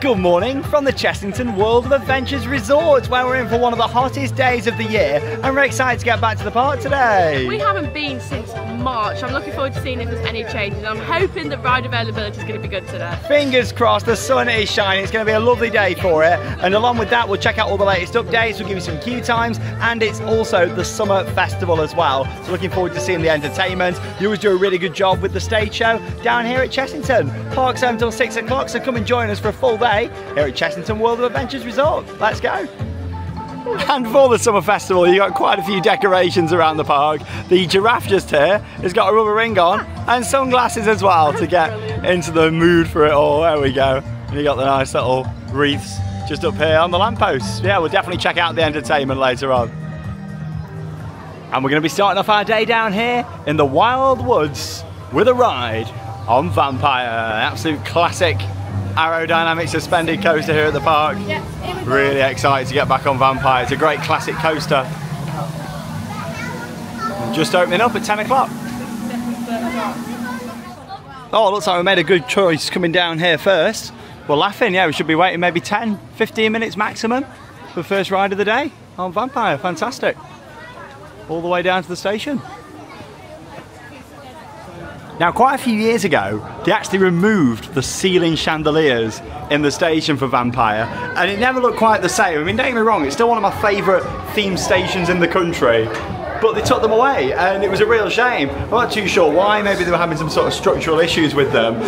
Good morning from the Chessington World of Adventures Resort, where we're in for one of the hottest days of the year, and we're excited to get back to the park today. We haven't been since March. I'm looking forward to seeing if there's any changes. I'm hoping that ride availability is going to be good today. Fingers crossed, the sun is shining. It's going to be a lovely day for it, and along with that we'll check out all the latest updates, we'll give you some queue times, and it's also the summer festival as well. So looking forward to seeing the entertainment. You always do a really good job with the stage show down here at Chessington. Park's open until 6 o'clock, so come and join us for a full day here at Chessington World of Adventures Resort. Let's go. And for the summer festival, you've got quite a few decorations around the park. The giraffe just here has got a rubber ring on and sunglasses as well to get into the mood for it all. There we go. And you got the nice little wreaths just up here on the lampposts. Yeah, we'll definitely check out the entertainment later on. And we're going to be starting off our day down here in the wild woods with a ride on Vampire. Absolute classic aerodynamic suspended coaster here at the park. Yeah, really excited to get back on Vampire. It's a great classic coaster. And just opening up at 10 o'clock. Oh, looks like we made a good choice coming down here first. We're laughing, yeah, we should be waiting maybe 10, 15 minutes maximum for the first ride of the day on Vampire. Fantastic. All the way down to the station. Now, quite a few years ago, they actually removed the ceiling chandeliers in the station for Vampire, and it never looked quite the same. I mean, don't get me wrong, it's still one of my favourite themed stations in the country, but they took them away, and it was a real shame. I'm not too sure why. Maybe they were having some sort of structural issues with them.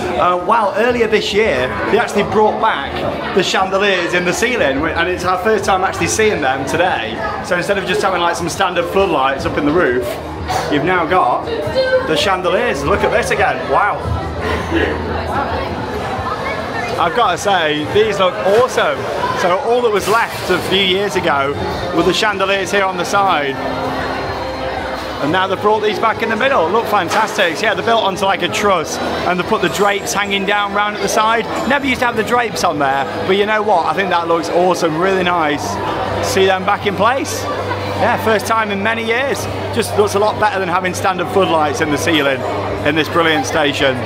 Well, earlier this year, they actually brought back the chandeliers in the ceiling, and it's our first time actually seeing them today. So instead of just having like some standard floodlights up in the roof, you've now got the chandeliers. Look at this again. Wow. I've got to say, these look awesome. So all that was left a few years ago were the chandeliers here on the side. And now they've brought these back in the middle. Look fantastic. So yeah, they're built onto like a truss, and they put the drapes hanging down round at the side. Never used to have the drapes on there, but you know what? I think that looks awesome, really nice. See them back in place. Yeah, first time in many years. Just looks a lot better than having standard floodlights in the ceiling in this brilliant station.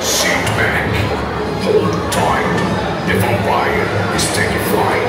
Sit back, hold tight. The vampire is taking flight.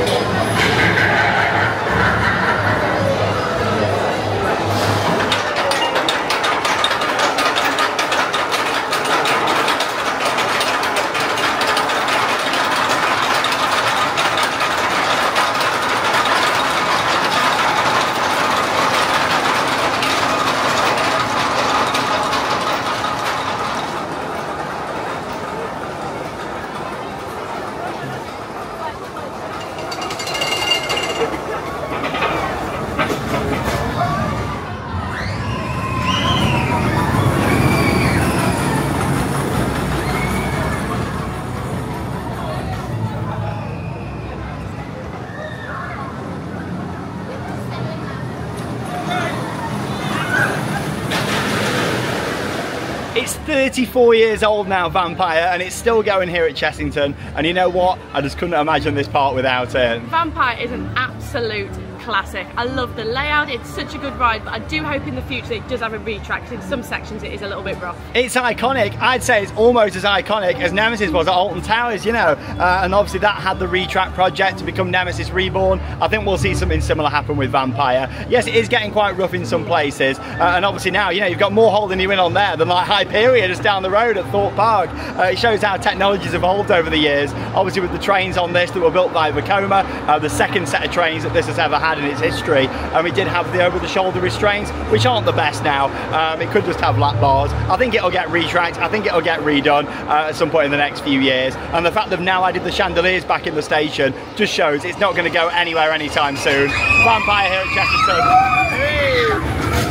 It's 34 years old now, Vampire, and it's still going here at Chessington. And you know what? I just couldn't imagine this park without it. Vampire is an absolute classic. I love the layout, it's such a good ride, but I do hope in the future it does have a retrack, because in some sections it is a little bit rough. It's iconic. I'd say it's almost as iconic as Nemesis was at Alton Towers, you know, and obviously that had the retrack project to become Nemesis Reborn. I think we'll see something similar happen with Vampire. Yes, it is getting quite rough in some places, and obviously now, you know, you've got more holding you in on there than like Hyperion just down the road at Thorpe Park. It shows how technology's evolved over the years. Obviously with the trains on this that were built by Vekoma, the second set of trains that this has ever had in its history, and we did have the over-the-shoulder restraints, which aren't the best now. It could just have lap bars. I think it'll get retracked. I think it'll get redone at some point in the next few years. And the fact they've now added the chandeliers back in the station just shows it's not going to go anywhere anytime soon. Vampire here at Chessington.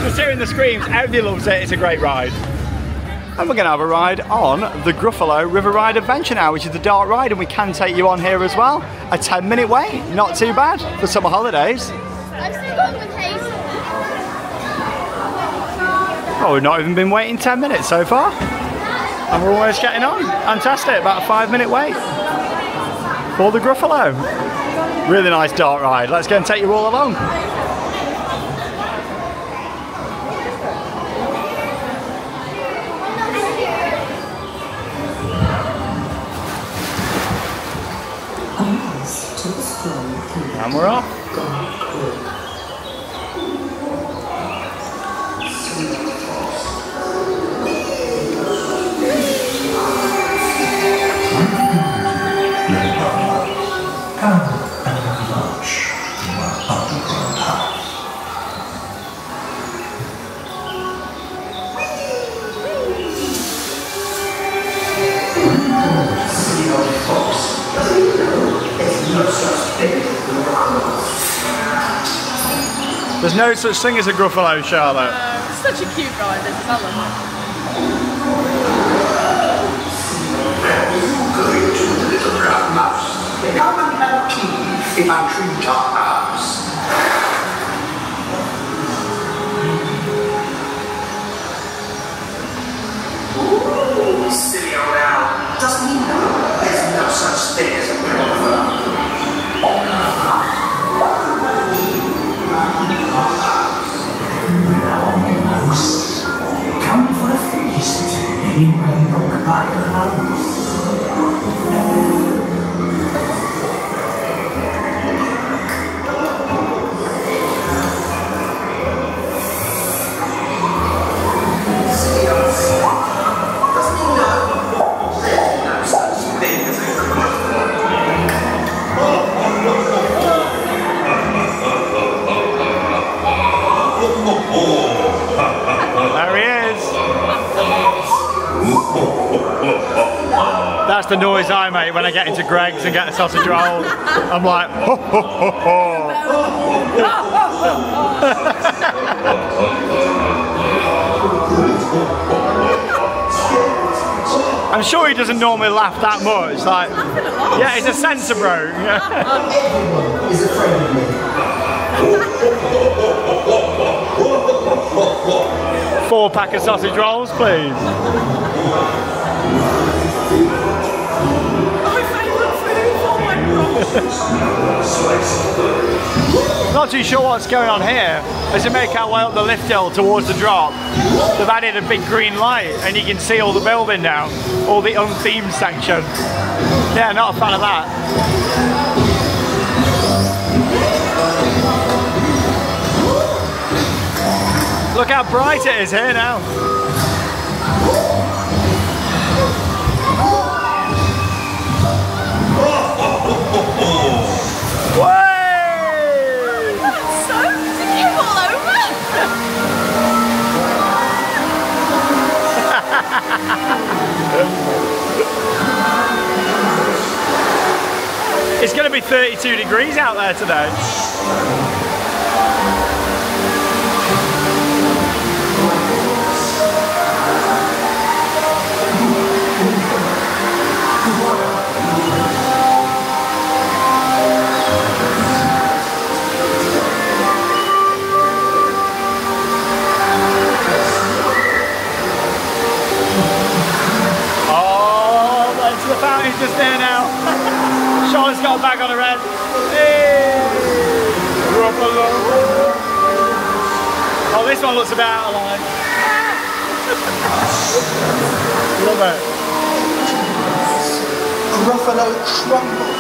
Just hearing the screams, everybody loves it. It's a great ride. And we're going to have a ride on the Gruffalo River Ride Adventure now, which is the dark ride, and we can take you on here as well. A 10-minute wait, not too bad for summer holidays. I've still gone with Hazel. Oh, we've not even been waiting 10 minutes so far. And we're almost getting on. Fantastic, about a 5-minute wait. for the Gruffalo. Really nice dark ride. Let's go and take you all along. And we're off. There's no such thing as a Gruffalo, Charlotte. It's such a cute ride, this is. I love Going to the little brown mouse. Come and have tea in my treetop house. Ooh, silly old owl. Doesn't he know there's no such thing as a Gruffalo? Come for a feast anywhere you by the house. Doesn't he know there's no such thing as a There he is. That's the noise I make when I get into Greg's and get a sausage roll. I'm like, ho ho ho ho. I'm sure he doesn't normally laugh that much. Like, yeah, he's a sensor bro. Everyone is afraid of me. 4 pack of sausage rolls, please. Not too sure what's going on here. As we make our way up the lift hill towards the drop, they've added a big green light and you can see all the building now, all the unthemed section. Yeah, not a fan of that. Look how bright it is here now. Way! That's so cute all over. It's going to be 32 degrees out there today. Fountain's just there now. Charlotte's got a bag on her head. Hey! Oh, this one looks a bit out of line. Love it. Gruffalo crumble.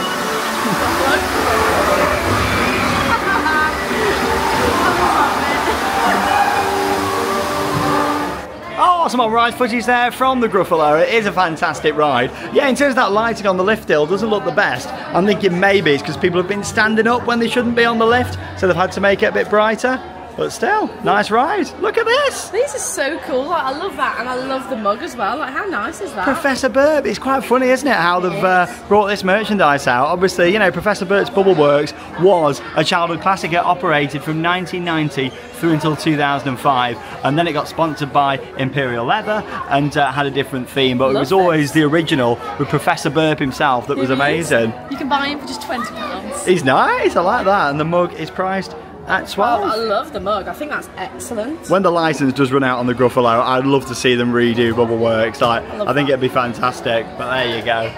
Oh, some more ride footage there from the Gruffalo. It is a fantastic ride. Yeah, in terms of that lighting on the lift hill, doesn't look the best. I'm thinking maybe it's because people have been standing up when they shouldn't be on the lift, so they've had to make it a bit brighter. But still, nice ride. Look at this. These are so cool. Like, I love that, and I love the mug as well. Like, how nice is that? Professor Burp. It's quite funny, isn't it, how they've brought this merchandise out. Obviously, you know, Professor Burp's Bubble Works was a childhood classic. It operated from 1990 through until 2005, and then it got sponsored by Imperial Leather and had a different theme, but it was always the original with Professor Burp himself that was amazing. You can buy him for just £20. He's nice, I like that, and the mug is priced at 12. Oh, I love the mug. I think that's excellent. When the license does run out on the Gruffalo, I'd love to see them redo Bubble Works. Like, I think it'd be fantastic. But there you go.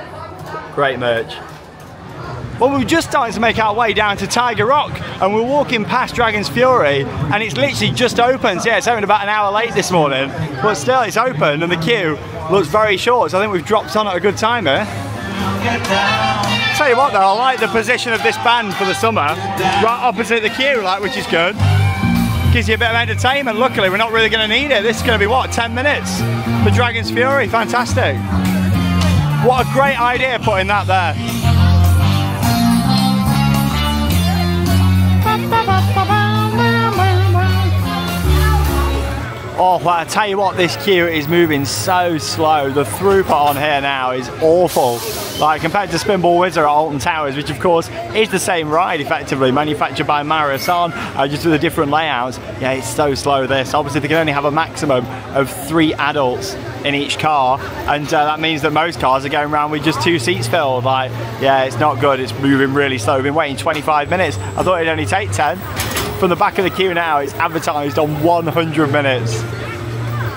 Great merch. Well, we're just starting to make our way down to Tiger Rock, and we're walking past Dragon's Fury, and it's literally just opened. So yeah, it's opened about an hour late this morning, but still it's open, and the queue looks very short, so I think we've dropped on at a good time here. Tell you what though, I like the position of this band for the summer, right opposite the queue, like, which is good. Gives you a bit of entertainment. Luckily, we're not really going to need it. This is going to be, what, 10 minutes for Dragon's Fury? Fantastic. What a great idea putting that there. Oh, well, I tell you what, this queue is moving so slow. The throughput on here now is awful. Like, compared to Spinball Wizard at Alton Towers, which of course is the same ride effectively, manufactured by Marathon, just with a different layouts. Yeah, it's so slow this. Obviously they can only have a maximum of 3 adults in each car, and that means that most cars are going around with just 2 seats filled. Like, yeah, it's not good. It's moving really slow. We've been waiting 25 minutes. I thought it'd only take 10. From the back of the queue now, it's advertised on 100 minutes.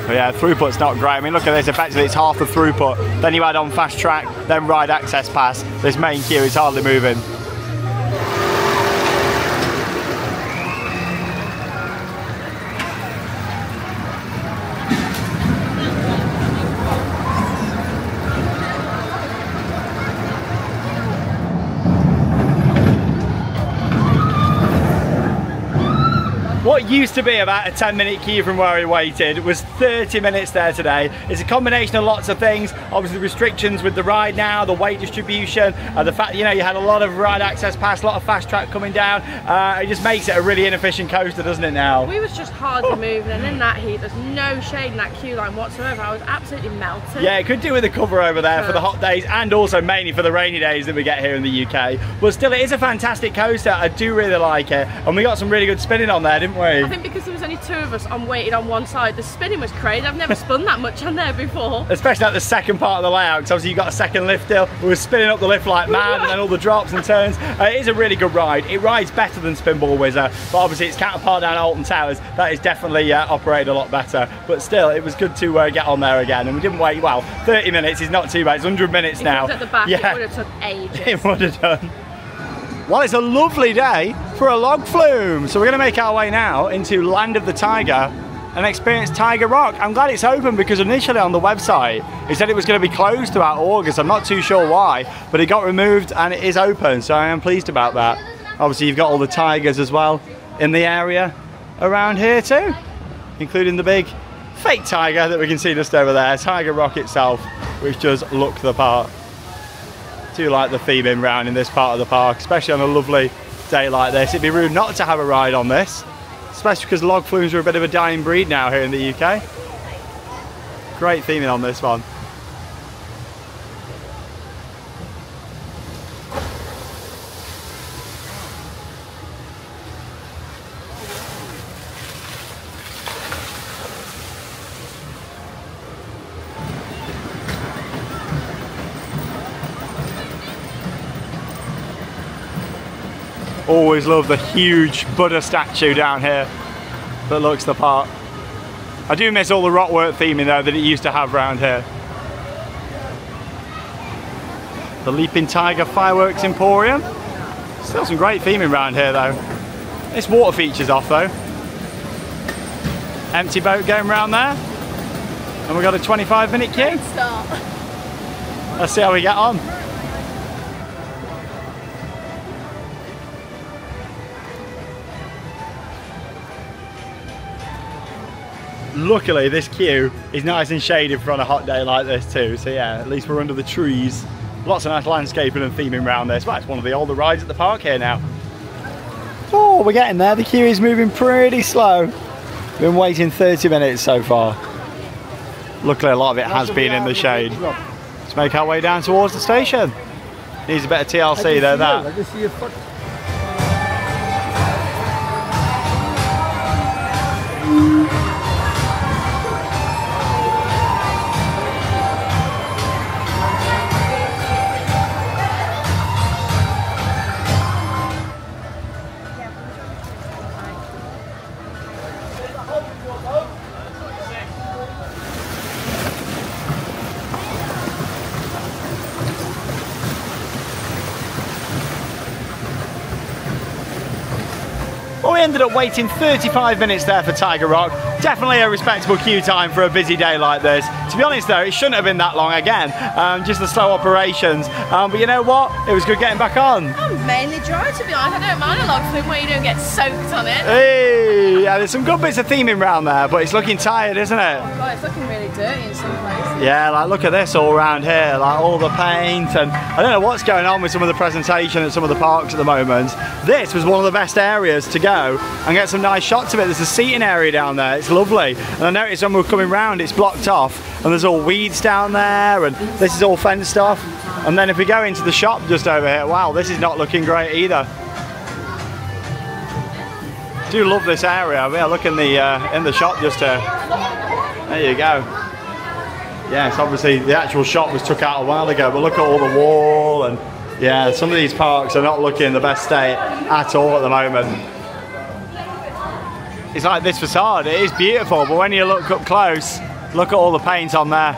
But yeah, throughput's not great. I mean, look at this, effectively it's half the throughput. Then you add on fast track, then ride access pass. This main queue is hardly moving. What used to be about a 10-minute queue from where we waited was 30 minutes there today. It's a combination of lots of things. Obviously the restrictions with the ride now, the weight distribution, the fact that, you know, you had a lot of ride access pass, a lot of fast track coming down. It just makes it a really inefficient coaster, doesn't it now? We was just hardly moving, and in that heat there's no shade in that queue line whatsoever. I was absolutely melted. Yeah, it could do with the cover over there for the hot days, and also mainly for the rainy days that we get here in the UK. But still, it is a fantastic coaster. I do really like it, and we got some really good spinning on there, didn't we? I think because there was only 2 of us waited on one side, the spinning was crazy. I've never spun that much on there before. Especially at the second part of the layout, because obviously you've got a second lift hill. We were spinning up the lift like mad, and then all the drops and turns. It is a really good ride. It rides better than Spinball Wizard, but obviously its counterpart down Alton Towers, that is definitely operated a lot better. But still, it was good to get on there again, and we didn't wait, well, 30 minutes is not too bad. It's 100 minutes now. If it was at the back, yeah, it would have took ages. It would have done. Well, it's a lovely day for a log flume. So we're gonna make our way now into Land of the Tiger and experience Tiger Rock. I'm glad it's open, because initially on the website, it said it was gonna be closed throughout August. I'm not too sure why, but it got removed and it is open. So I am pleased about that. Obviously you've got all the tigers as well in the area around here too, including the big fake tiger that we can see just over there, Tiger Rock itself, which does look the part. I do like the theming round in this part of the park, especially on a lovely day like this. It'd be rude not to have a ride on this, especially because log flumes are a bit of a dying breed now here in the UK. Great theming on this one. Always love the huge Buddha statue down here that looks the part. I do miss all the rockwork theming though that it used to have around here. The Leaping Tiger Fireworks Emporium. Still some great theming around here though. This water feature's off though. Empty boat going around there. And we've got a 25-minute queue. Great start. Let's see how we get on. Luckily this queue is nice and shaded for on a hot day like this too, so yeah, at least we're under the trees. Lots of nice landscaping and theming around this. Well, it's one of the older rides at the park here now. Oh, we're getting there. The queue is moving pretty slow. Been waiting 30 minutes so far. Luckily a lot of it has been in the shade. Let's make our way down towards the station. Needs a bit of TLC there, that. But we ended up waiting 35 minutes there for Tiger Rock. Definitely a respectable queue time for a busy day like this. To be honest though, it shouldn't have been that long again, just the slow operations. But you know what? It was good getting back on. I'm mainly dry, to be honest. I don't mind a log flume where you don't get soaked on it. Hey, yeah, there's some good bits of theming around there, but it's looking tired, isn't it? Oh God, it's looking really dirty in some places. Yeah, like look at this all around here, like all the paint, and I don't know what's going on with some of the presentation at some of the parks at the moment. This was one of the best areas to go and get some nice shots of it. There's a seating area down there, it's lovely. And I noticed when we were coming round, it's blocked off, and there's all weeds down there, and this is all fenced off. And then if we go into the shop just over here, wow, this is not looking great either. I do love this area. Yeah, look in the shop just here. There you go. Yes, obviously the actual shop was took out a while ago, but look at all the wall, and yeah, some of these parks are not looking in the best state at all at the moment. It's like this facade, it is beautiful, but when you look up close, look at all the paint on there.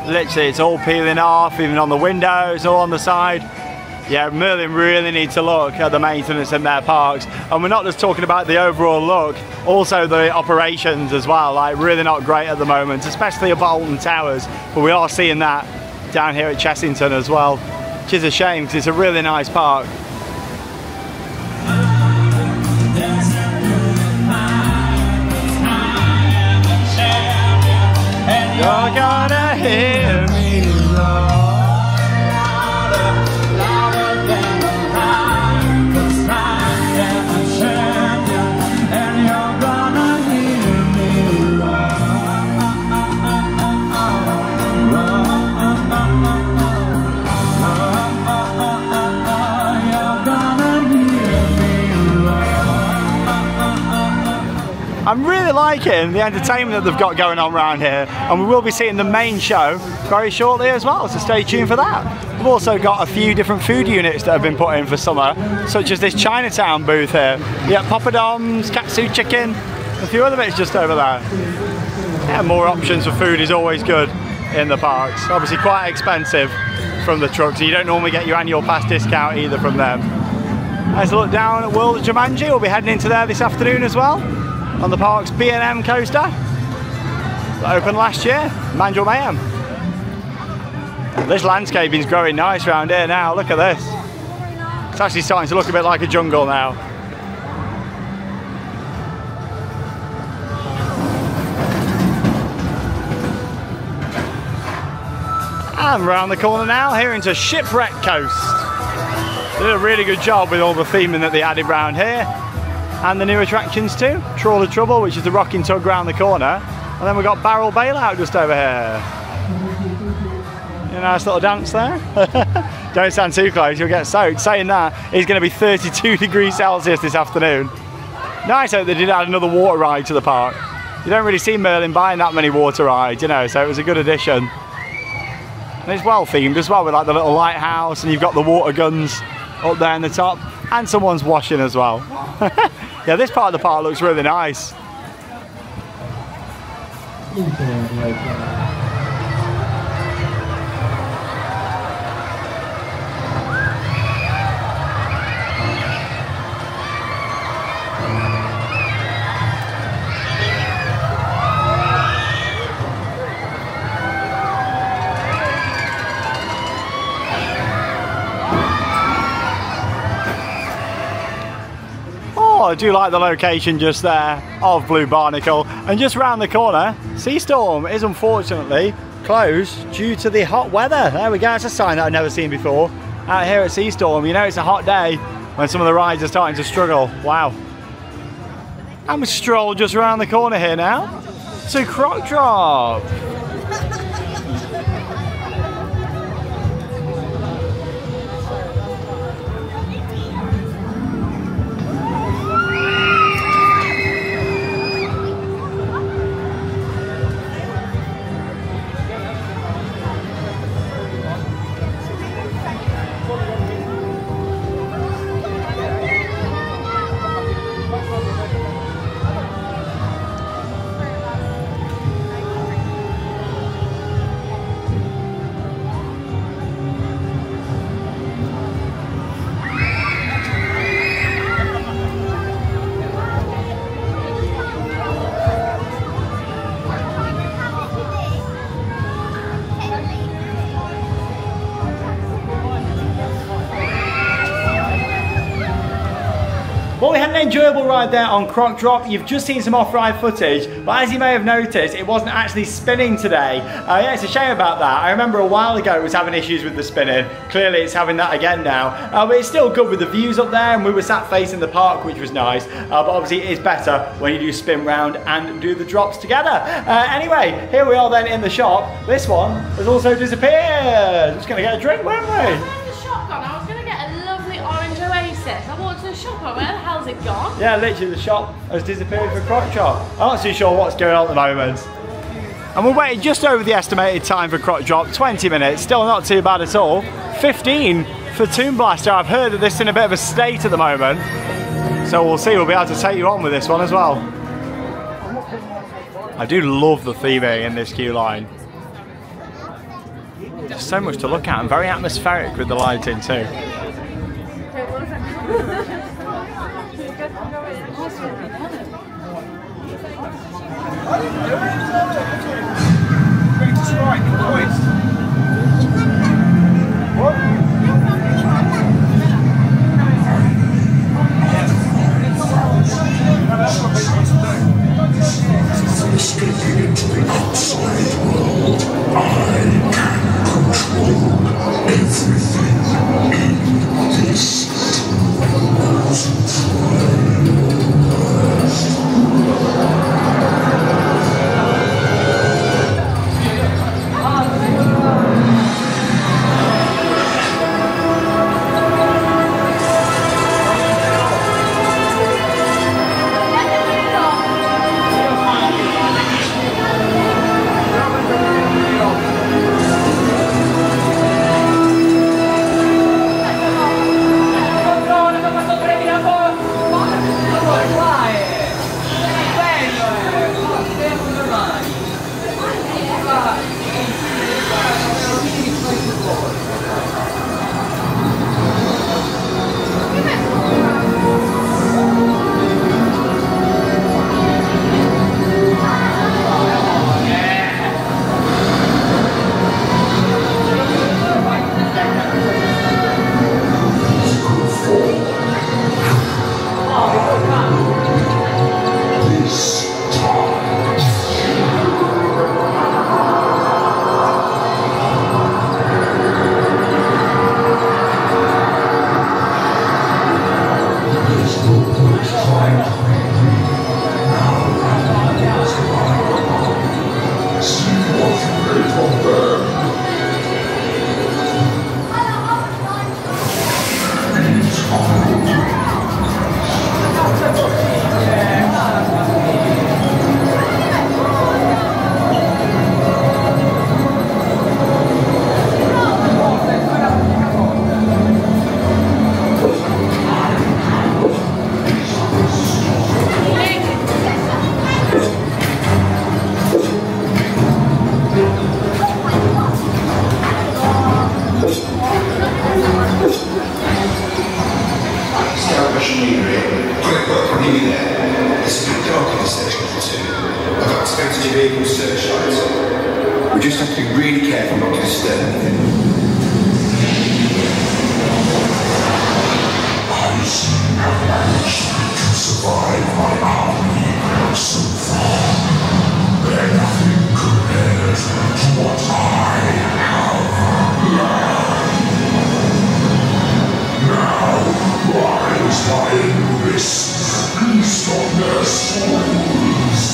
Literally, it's all peeling off, even on the windows, all on the side. Yeah, Merlin really need to look at the maintenance in their parks. And we're not just talking about the overall look, also the operations as well, like really not great at the moment, especially up at Alton Towers. But we are seeing that down here at Chessington as well, which is a shame because it's a really nice park. You're gonna hear me roar. I'm really liking the entertainment that they've got going on around here, and we will be seeing the main show very shortly as well, so stay tuned for that. We've also got a few different food units that have been put in for summer, such as this Chinatown booth here. Yeah, poppadoms, katsu chicken, a few other bits just over there. Yeah, more options for food is always good in the parks. Obviously quite expensive from the trucks, so you don't normally get your annual pass discount either from them. As a look down at World of Jumanji, we'll be heading into there this afternoon as well, on the park's B&M coaster that opened last year, Mandrill Mayhem. This landscaping's growing nice around here now, look at this. It's actually starting to look a bit like a jungle now. And round the corner now, here into Shipwreck Coast. They did a really good job with all the theming that they added round here. And the new attractions too. Trawler Trouble, which is the rocking tug round the corner. And then we've got Barrel Bailout just over here. A nice little dance there. Don't stand too close, you'll get soaked. Saying that, it's going to be 32 degrees Celsius this afternoon. Nice that they did add another water ride to the park. You don't really see Merlin buying that many water rides, you know, so it was a good addition. And it's well themed as well, with like the little lighthouse, and you've got the water guns up there in the top, and someone's washing as well. Yeah, this part of the park looks really nice. I do like the location just there of Blue Barnacle, and just round the corner, Seastorm is unfortunately closed due to the hot weather. There we go, it's a sign that I've never seen before out here at Seastorm. You know it's a hot day when some of the rides are starting to struggle. Wow. And we stroll just around the corner here now to Croc Drop. Well, we had an enjoyable ride there on Croc Drop. You've just seen some off-ride footage, but as you may have noticed, it wasn't actually spinning today. Yeah, it's a shame about that. I remember a while ago it was having issues with the spinning. Clearly it's having that again now. But it's still good with the views up there, and we were sat facing the park, which was nice. But obviously it is better when you do spin round and do the drops together. Anyway, here we are then in the shop. This one has also disappeared. Just gonna get a drink, weren't we? Where's the shop gone? I was going to get a lovely orange oasis. I walked to the shop, where the hell's it gone? Yeah, literally the shop has disappeared for Croc Drop. I'm not too sure what's going on at the moment. And we're waiting just over the estimated time for Croc Drop, 20 minutes, still not too bad at all. 15 for Toon Blaster. I've heard that this is in a bit of a state at the moment. So we'll see, we'll be able to take you on with this one as well. I do love the theming in this queue line. There's so much to look at and very atmospheric with the lighting too. Stepping into the outside world, I can control everything in this We just have to be really careful not to disturb anything. I seem to have managed to survive my army so far. They're nothing compared to what I have learned. Now, rise my endless feast on their souls.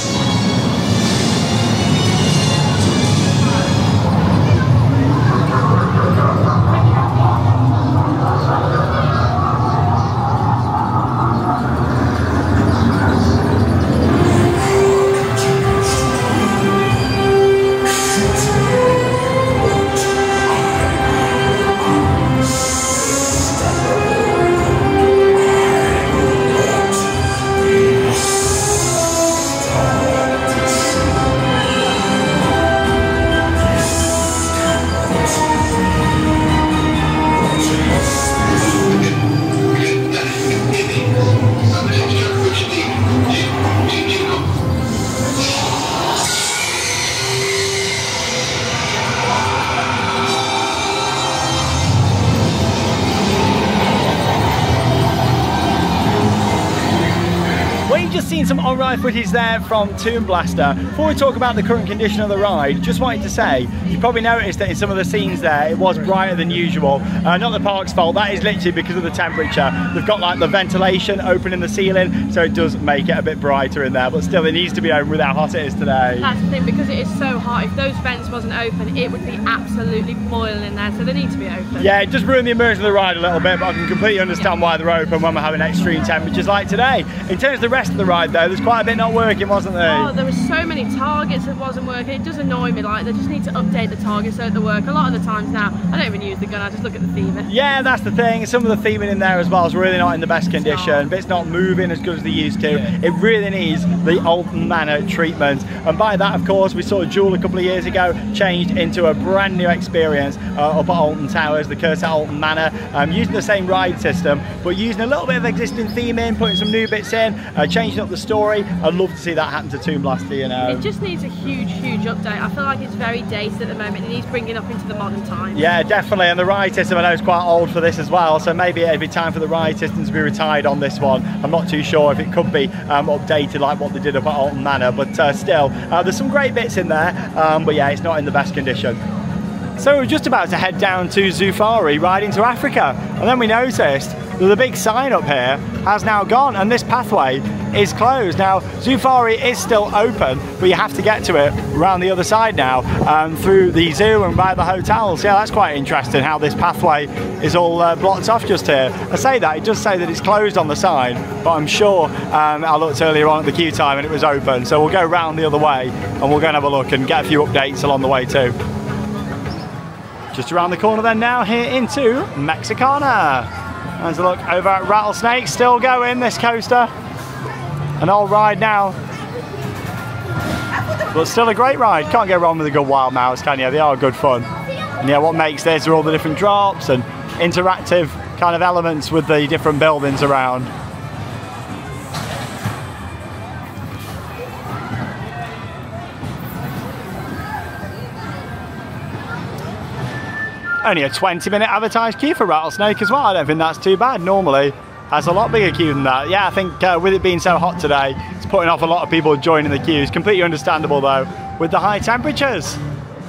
just seen some on-ride footage there from Tomb Blaster. Before we talk about the current condition of the ride, just wanted to say, you probably noticed that in some of the scenes there, it was brighter than usual. Not the park's fault, that is literally because of the temperature. They've got like the ventilation open in the ceiling, so it does make it a bit brighter in there, but still it needs to be open with how hot it is today. That's the thing, because it is so hot, if those vents wasn't open, it would be absolutely boiling in there, so they need to be open. Yeah, it does ruin the immersion of the ride a little bit, but I can completely understand why they're open when we're having extreme temperatures like today. In terms of the rest of the ride though, there's quite a bit not working, wasn't there? Oh, there were so many targets that wasn't working. It does annoy me, like they just need to update the targets so that they work. A lot of the times now, I don't even use the gun, I just look at the theming. Yeah, that's the thing. Some of the theming in there as well is really not in the best condition, but it's not moving as good as they used to. It really needs the Alton Manor treatment, and by that of course we saw Jewel a couple of years ago changed into a brand new experience up at Alton Towers, the Curse at Alton Manor, using the same ride system but using a little bit of existing theming, putting some new bits in, changing up the story. I'd love to see that happen to Tomb Blaster, you know. It just needs a huge update. I feel like it's very dated at the moment. It needs bringing up into the modern times. Yeah, definitely, and the ride system I know is quite old for this as well, so maybe it'd be time for the ride system to be retired on this one. I'm not too sure if it could be updated like what they did up at Alton Manor, but still, there's some great bits in there, but yeah, it's not in the best condition. So we're just about to head down to Zufari, riding to Africa, and then we noticed that the big sign up here has now gone and this pathway is closed. Now Zufari is still open, but you have to get to it around the other side now, through the zoo and by the hotels. Yeah, that's quite interesting how this pathway is all blocked off just here. I say that, it does say that it's closed on the sign, but I'm sure I looked earlier on at the queue time and it was open, so we'll go round the other way and we'll go and have a look and get a few updates along the way too. Just around the corner then now, here into Mexicana. There's a look over at Rattlesnake, still going this coaster. An old ride now, but still a great ride. Can't go wrong with a good wild mouse, can you? They are good fun. And yeah, what makes this are all the different drops and interactive kind of elements with the different buildings around. Only a 20-minute advertised queue for Rattlesnake as well. I don't think that's too bad. Normally has a lot bigger queue than that. Yeah, I think with it being so hot today, it's putting off a lot of people joining the queues. Completely understandable though, with the high temperatures.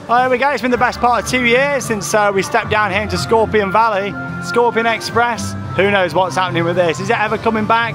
Well, there we go. It's been the best part of 2 years since we stepped down here into Scorpion Valley. Scorpion Express. Who knows what's happening with this? Is it ever coming back?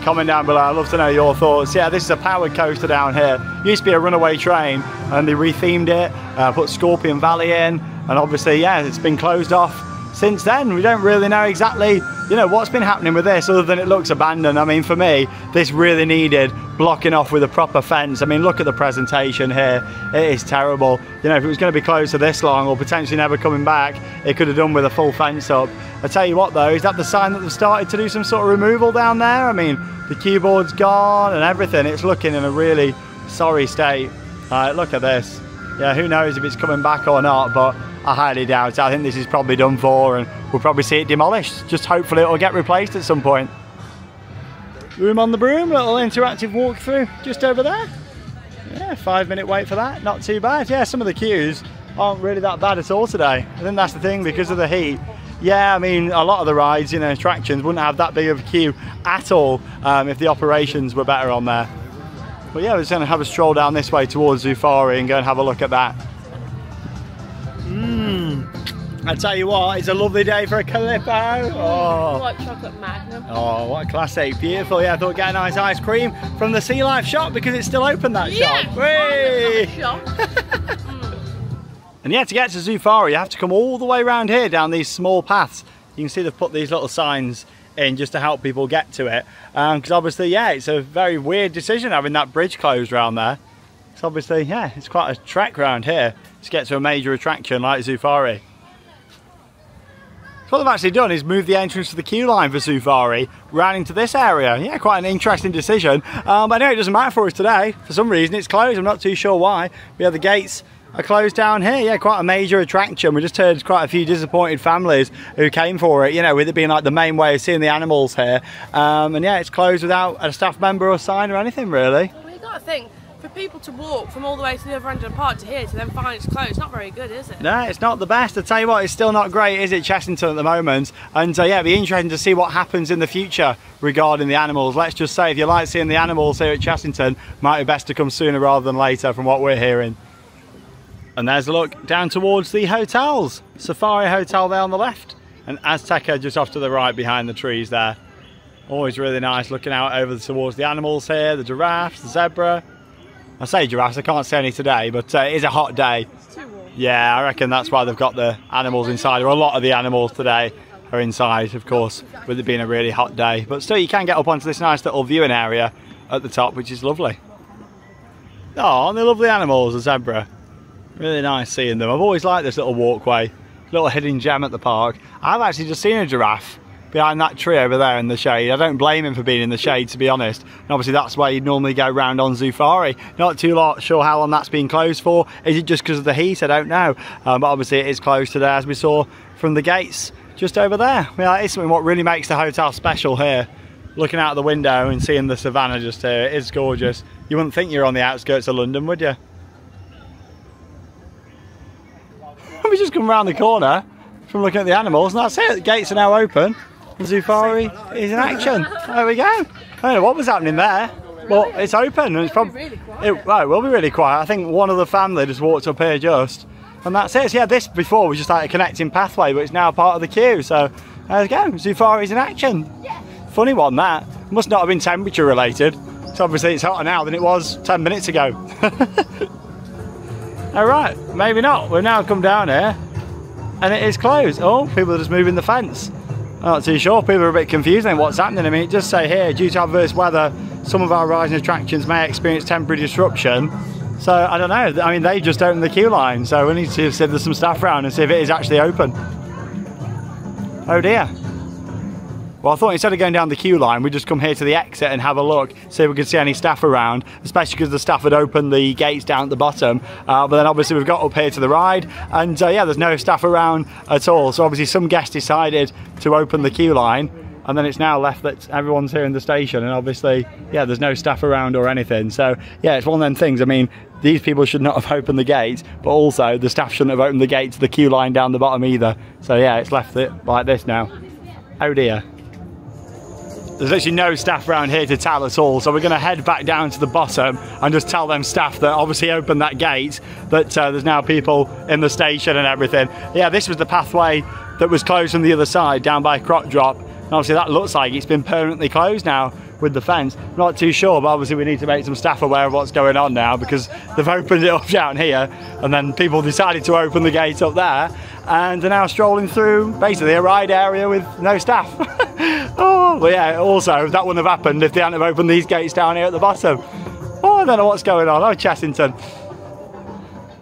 Comment down below, I'd love to know your thoughts. Yeah, this is a powered coaster down here. It used to be a runaway train and they rethemed it, put Scorpion Valley in, and obviously, yeah, it's been closed off since then. We don't really know exactly, you know, what's been happening with this other than it looks abandoned. I mean, for me, this really needed blocking off with a proper fence. I mean, look at the presentation here. It is terrible. You know, if it was going to be closed for this long or potentially never coming back, it could have done with a full fence up. I tell you what though, is that the sign that they've started to do some sort of removal down there? I mean, the keyboard's gone and everything. It's looking in a really sorry state. Look at this. Yeah, who knows if it's coming back or not, but I highly doubt it. I think this is probably done for and we'll probably see it demolished. Just hopefully it'll get replaced at some point. Room on the Broom, little interactive walkthrough just over there. Yeah, 5-minute wait for that, not too bad. Yeah, some of the queues aren't really that bad at all today. I think that's the thing, because of the heat. Yeah, I mean, a lot of the rides, you know, attractions wouldn't have that big of a queue at all if the operations were better on there. But yeah, we're just going to have a stroll down this way towards Zufari and go and have a look at that. I tell you what, it's a lovely day for a Calippo. Oh, What chocolate magnum. oh, what a classic, beautiful. Yeah, I thought get a nice ice cream from the Sea Life shop because it's still open, that shop. Whee! And yeah, to get to Zufari, you have to come all the way around here down these small paths. You can see they've put these little signs in just to help people get to it. Because obviously, yeah, it's a very weird decision having that bridge closed around there. It's obviously, yeah, it's quite a trek around here to get to a major attraction like Zufari. So what they've actually done is move the entrance to the queue line for Zufari round into this area. Yeah, quite an interesting decision. But I know it doesn't matter for us today. For some reason it's closed, I'm not too sure why. But yeah, the gates are closed down here. Yeah, quite a major attraction. We just heard quite a few disappointed families who came for it, you know, with it being like the main way of seeing the animals here. And yeah, it's closed without a staff member or sign or anything really. Well, you got to think, for people to walk from all the way to the other end of the park to here to then find it's closed, not very good, is it? No, it's not the best. I tell you what, it's still not great, is it, Chessington at the moment? And yeah, it'd be interesting to see what happens in the future regarding the animals. Let's just say, if you like seeing the animals here at Chessington, might be best to come sooner rather than later from what we're hearing. And there's a look down towards the hotels. Safari Hotel there on the left, and Azteca just off to the right behind the trees there. Always really nice looking out over towards the animals here, the giraffes, the zebra. I say giraffes, I can't see any today, but it is a hot day. It's too warm. Yeah, I reckon that's why they've got the animals inside, or a lot of the animals today are inside, of course, with it being a really hot day. But still, you can get up onto this nice little viewing area at the top, which is lovely. Oh, and the lovely animals, the zebra. Really nice seeing them. I've always liked this little walkway, little hidden gem at the park. I've actually just seen a giraffe behind that tree over there in the shade. I don't blame him for being in the shade, to be honest. And obviously that's where you'd normally go round on Safari. Not too sure how long that's been closed for. Is it just because of the heat? I don't know. But obviously it is closed today, as we saw from the gates just over there. Yeah, it's something what really makes the hotel special here. Looking out the window and seeing the savannah just here, it is gorgeous. You wouldn't think you're on the outskirts of London, would you? We just come around the corner from looking at the animals, and that's it. The gates are now open. The Safari is in action. There we go. I don't know what was happening there, but it's open, and it's probably really quiet. It will be really quiet. I think one of the family just walked up here just, and that's it. So yeah, this before was just like a connecting pathway, but it's now part of the queue. So there we go. Safari's in action. Funny one that. Must not have been temperature related. So obviously it's hotter now than it was 10 minutes ago. All right, maybe not. We've now come down here, and it is closed. Oh, people are just moving the fence. I'm not too sure. People are a bit confused on what's happening. I mean, it does say here, due to adverse weather, some of our rising attractions may experience temporary disruption. So, I don't know. I mean, they just opened the queue line, so we need to see if there's some staff around and see if it is actually open. Oh dear. Well, I thought instead of going down the queue line, we'd just come here to the exit and have a look, see if we could see any staff around, especially because the staff had opened the gates down at the bottom. But then obviously we've got up here to the ride, and yeah, there's no staff around at all. So obviously some guests decided to open the queue line, and then it's now left that everyone's here in the station, and obviously, yeah, there's no staff around or anything. So yeah, it's one of them things. I mean, these people should not have opened the gates, but also the staff shouldn't have opened the gate to the queue line down the bottom either. So yeah, it's left it like this now. Oh dear. There's literally no staff around here to tell at all, so we're going to head back down to the bottom and just tell them staff that obviously opened that gate, that there's now people in the station and everything. Yeah, this was the pathway that was closed from the other side down by Crop Drop, and obviously that looks like it's been permanently closed now with the fence. Not too sure, but obviously we need to make some staff aware of what's going on now, because they've opened it up down here, and then people decided to open the gate up there, and they're now strolling through basically a ride area with no staff. Oh, but yeah, also that wouldn't have happened if they hadn't have opened these gates down here at the bottom. Oh, I don't know what's going on. Oh, Chessington.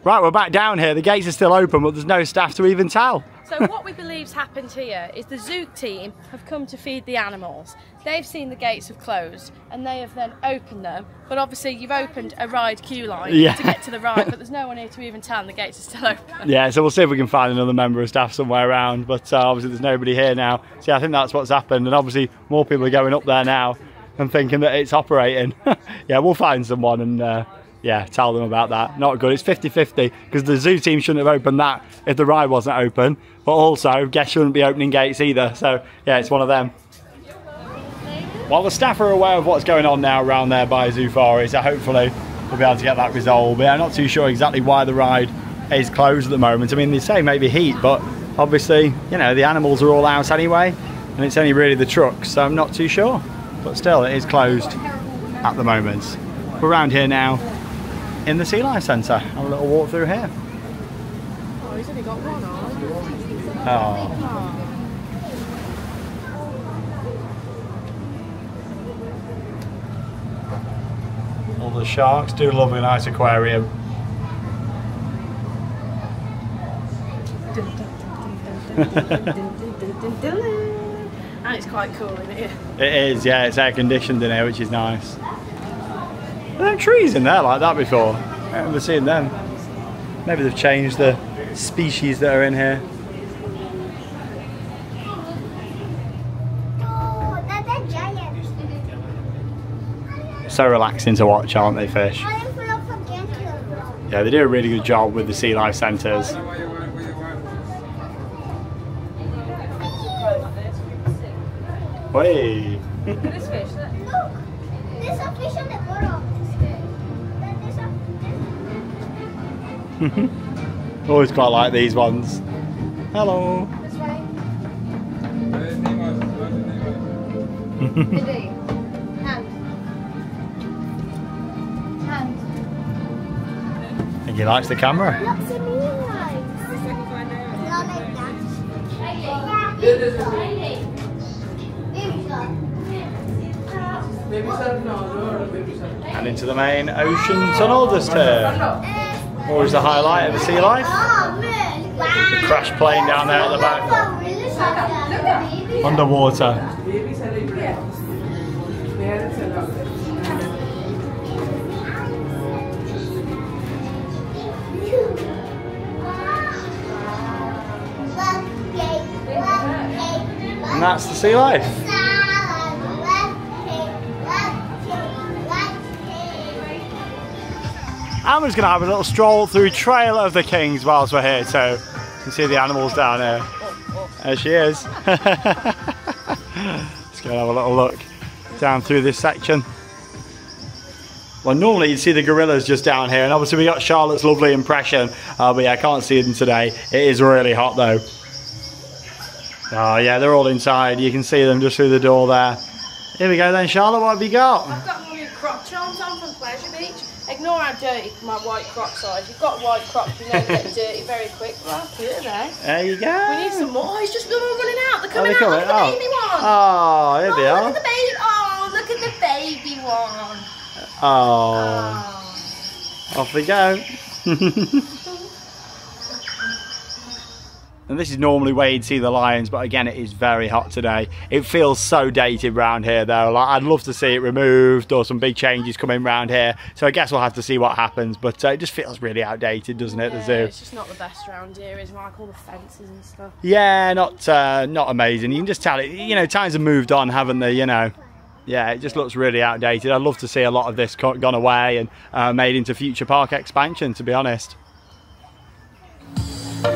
Right, we're back down here. The gates are still open, but there's no staff to even tell. So what we believe's happened here is the zoo team have come to feed the animals. They've seen the gates have closed, and they have then opened them. But obviously you've opened a ride queue line to get to the ride, but there's no one here to even tell, and the gates are still open. Yeah, so we'll see if we can find another member of staff somewhere around, but obviously there's nobody here now. So yeah, I think that's what's happened, and obviously more people are going up there now and thinking that it's operating. Yeah, we'll find someone and yeah, tell them about that. Not good. It's 50-50, because the zoo team shouldn't have opened that if the ride wasn't open, but also guests shouldn't be opening gates either. So yeah, it's one of them. Well, the staff are aware of what's going on now around there by Safari, so hopefully we'll be able to get that resolved. But I'm not too sure exactly why the ride is closed at the moment. I mean, they say maybe heat, but obviously, you know, the animals are all out anyway, and it's only really the trucks, so I'm not too sure. But still, it is closed at the moment. We're around here now in the Sea Life Centre. Have a little walk through here. Oh, he's only got one on. Oh. All the sharks do love a nice aquarium. And it's quite cool in here. It is, yeah, it's air conditioned in here, which is nice. Are there trees in there like that before? I remember seeing them. Maybe they've changed the species that are in here. Oh, that's a giant. So relaxing to watch, aren't they, fish? I am full of Yeah, they do a really good job with the sea life centres. Hey. This fish, look. There's a fish on the bottom. Always quite like these ones. Hello. This way. Hand. Hand. I think he likes the camera. Lots of me lines. Not like And into the main ocean tunnel just here. Always the highlight of the sea life. The crash plane down there at the back. Underwater. And that's the sea life. I'm just going to have a little stroll through Trail of the Kings whilst we're here, so you can see the animals down here. There she is. Let's go and have a little look down through this section. Well, normally you'd see the gorillas just down here, and obviously we got Charlotte's lovely impression, but yeah, I can't see them today. It is really hot though. Oh yeah, they're all inside. You can see them just through the door there. Here we go then, Charlotte, what have you got? I've got my new croc charms on from Pleasure Beach. Ignore how dirty my white crocs are. If you've got white crocs, you know they get dirty very quick. Well, cute, are they? There you go. We need some more. Oh, it's just all running out. They're coming they're out. Look at the baby one. Oh, here they are. Look at the baby. Oh, look at the baby one. Oh. Off we go. And this is normally where you'd see the lions, but again, it is very hot today. It feels so dated round here though. Like, I'd love to see it removed or some big changes coming round here. So I guess we'll have to see what happens, but it just feels really outdated, doesn't it, the zoo? It's just not the best round here, is like all the fences and stuff. Yeah, not amazing. You can just tell it, you know, times have moved on, haven't they, you know? Yeah, it just looks really outdated. I'd love to see a lot of this gone away and made into future park expansion, to be honest.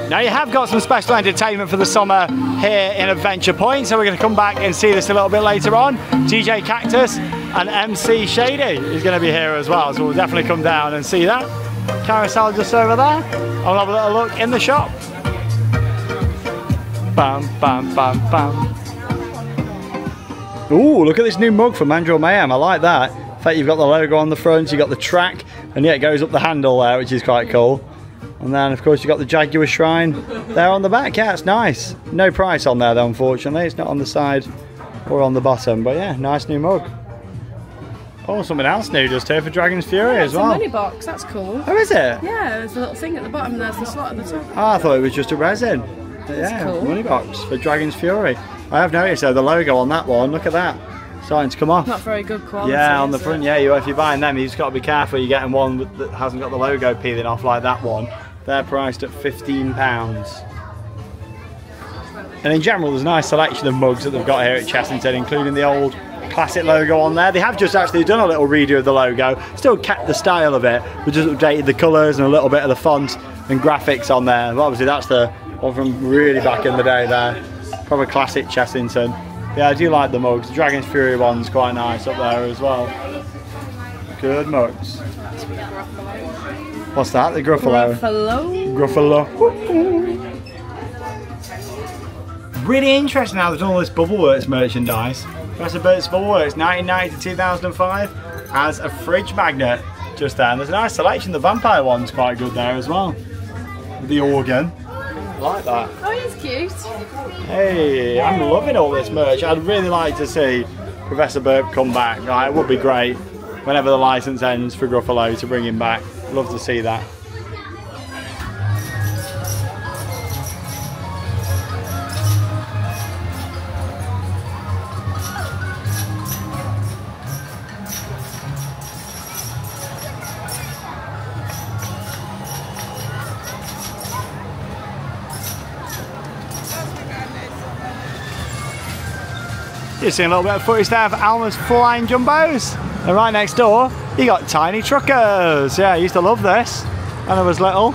Now you have got some special entertainment for the summer here in Adventure Point, so we're going to come back and see this a little bit later on. DJ Cactus and MC Shady is going to be here as well, so we'll definitely come down and see that. Carousel just over there. I'll have a little look in the shop. Bam, bam, bam, bam. Ooh, look at this new mug from Mandrill Mayhem. I like that. In fact, you've got the logo on the front, you've got the track, and yeah, it goes up the handle there, which is quite cool. And then, of course, you've got the Jaguar Shrine there on the back. Yeah, it's nice. No price on there, though, unfortunately. It's not on the side or on the bottom. But yeah, nice new mug. Oh, something else new just here for Dragon's Fury as well. It's a money box. That's cool. Oh, is it? Yeah, there's a little thing at the bottom and there's the slot at the top. Oh, I thought it was just a resin. But yeah, cool. Money box for Dragon's Fury. I have noticed, though, the logo on that one. Look at that. Starting to come off. Not very good quality. Yeah, on the front, yeah. If you're buying them, you've just got to be careful. You're getting one that hasn't got the logo peeling off like that one. They're priced at £15. And in general, there's a nice selection of mugs that they've got here at Chessington, including the old classic logo on there. They have just actually done a little redo of the logo, still kept the style of it, but just updated the colours and a little bit of the font and graphics on there. But obviously that's the one from really back in the day there. Probably classic Chessington. Yeah, I do like the mugs. The Dragon's Fury one's quite nice up there as well. Good mugs. What's that? The Gruffalo? Gruffalo. Really interesting how they've done all this Bubbleworks merchandise. Professor Bert's Bubbleworks, 1990 to 2005, as a fridge magnet just there. And there's a nice selection. The vampire one's quite good there as well. With the organ. I like that. Oh, he's cute. Hey, I'm loving all this merch. I'd really like to see Professor Burt come back. Right, it would be great whenever the license ends for Gruffalo to bring him back. Love to see that. You're seeing a little bit of footage there of Alma's Flying Jumbos. And right next door, you got Tiny Truckers. Yeah, I used to love this. when I was little.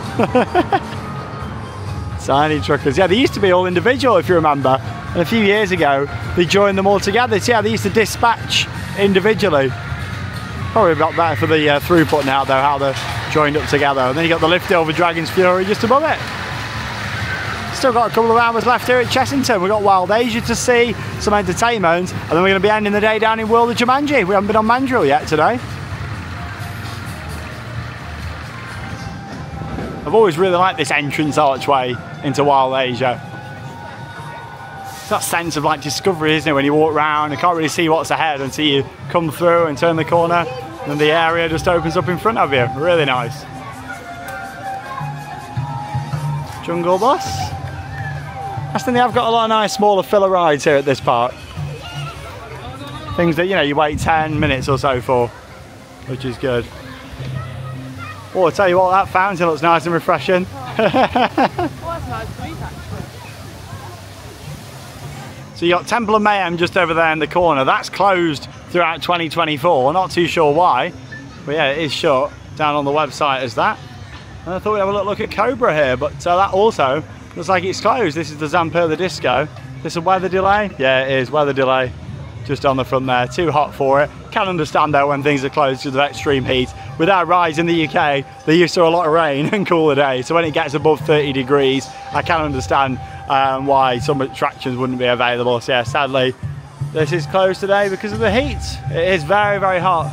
Tiny truckers. Yeah, they used to be all individual, if you remember. And a few years ago, they joined them all together. So yeah, they used to dispatch individually. Probably a lot better for the throughput now, though, how they're joined up together. And then you got the lift over Dragon's Fury just above it. Still got a couple of hours left here at Chessington. We've got Wild Asia to see, some entertainment, and then we're going to be ending the day down in World of Jumanji. We haven't been on Mandrill yet today. I've always really liked this entrance archway into Wild Asia. It's that sense of like discovery, isn't it, when you walk around, you can't really see what's ahead until you come through and turn the corner, and the area just opens up in front of you. Really nice. Jungle Bus. I think they have got a lot of nice smaller filler rides here at this park. Things that, you know, you wait 10 minutes or so for, which is good. Oh, I'll tell you what, that fountain looks nice and refreshing. Well, that's nice sweet, actually. So you got Temple of Mayhem just over there in the corner. That's closed throughout 2024. Not too sure why, but yeah, it is shut down on the website as that. And I thought we'd have a look at Cobra here, but that also looks like it's closed. This is the Zamperla Disco. This a weather delay? Yeah, it is, weather delay. Just on the front there, too hot for it. Can understand though when things are closed because of extreme heat. With our rides in the UK, they're used to a lot of rain and cooler days. So when it gets above 30 degrees, I can understand why some attractions wouldn't be available. So yeah, sadly, this is closed today because of the heat. It is very, very hot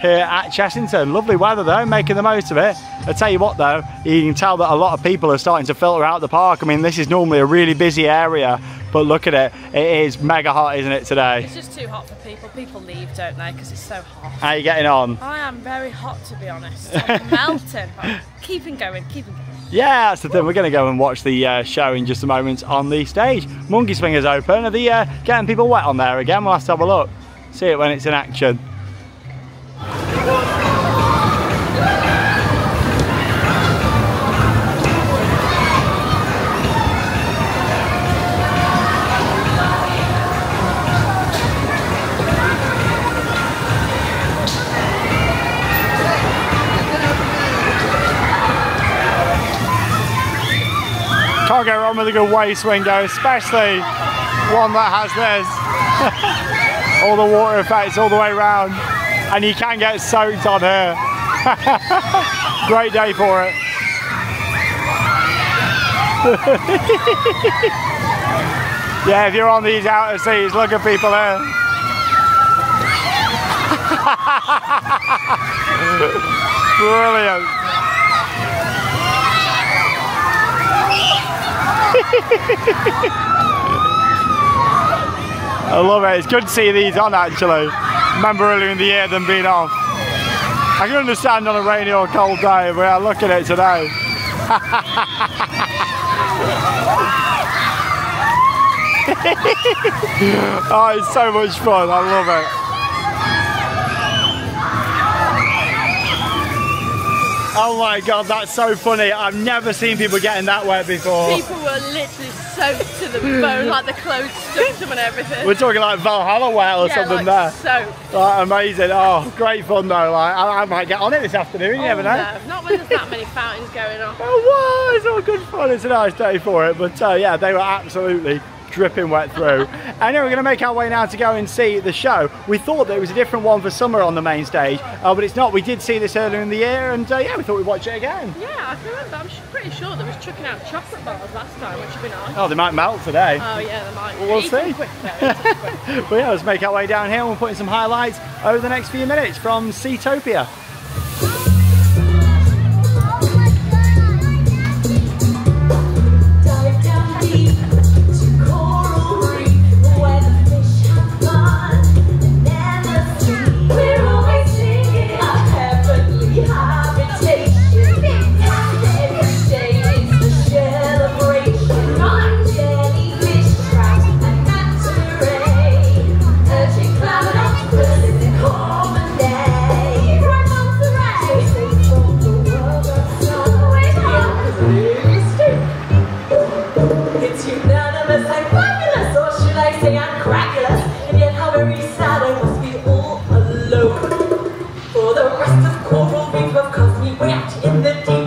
here at Chessington. Lovely weather though, making the most of it. I tell you what though, you can tell that a lot of people are starting to filter out the park. I mean, this is normally a really busy area, but look at it, it is mega hot, isn't it, today? It's just too hot for people. People leave, don't they, because it's so hot. How are you getting on? I am very hot, to be honest. I'm melting. I'm keeping going, keeping going. Yeah, that's the thing. We're going to go and watch the show in just a moment on the stage. Monkey Swinger's open. Are they getting people wet on there again? We'll have to have a look. See it when it's in action. Can't go wrong with a good wave swing though, especially one that has this. All the water effects all the way around, and you can get soaked on here. Great day for it. Yeah, if you're on these outer seas, look at people here. Brilliant. I love it. It's good to see these on actually. Remember earlier in the year them being off. I can understand on a rainy or cold day, but I look at it today. Oh, it's so much fun. I love it. Oh my god, that's so funny. I've never seen people getting that wet before. People were literally soaked to the bone, like the clothes stuck to them and everything. We're talking like Valhalla wet or something like there. Soaked. Like, amazing. Oh, great fun though. Like, I might get on it this afternoon, you never know. No, not when there's that many fountains going on. Oh, wow, it's all good fun. It's a nice day for it. But yeah, they were absolutely dripping wet through. And then we're going to make our way now to go and see the show. We thought that it was a different one for summer on the main stage, but it's not. We did see this earlier in the year, and yeah, we thought we'd watch it again. Yeah, I can remember. I'm pretty sure they was chucking out chocolate bars last time, which would be nice. Oh, they might melt today. Oh yeah, they might. We'll see. Quick, though, But yeah, let's make our way down here and we'll put in some highlights over the next few minutes from Seatopia. For the rest of coral reef of cosmic react in the deep.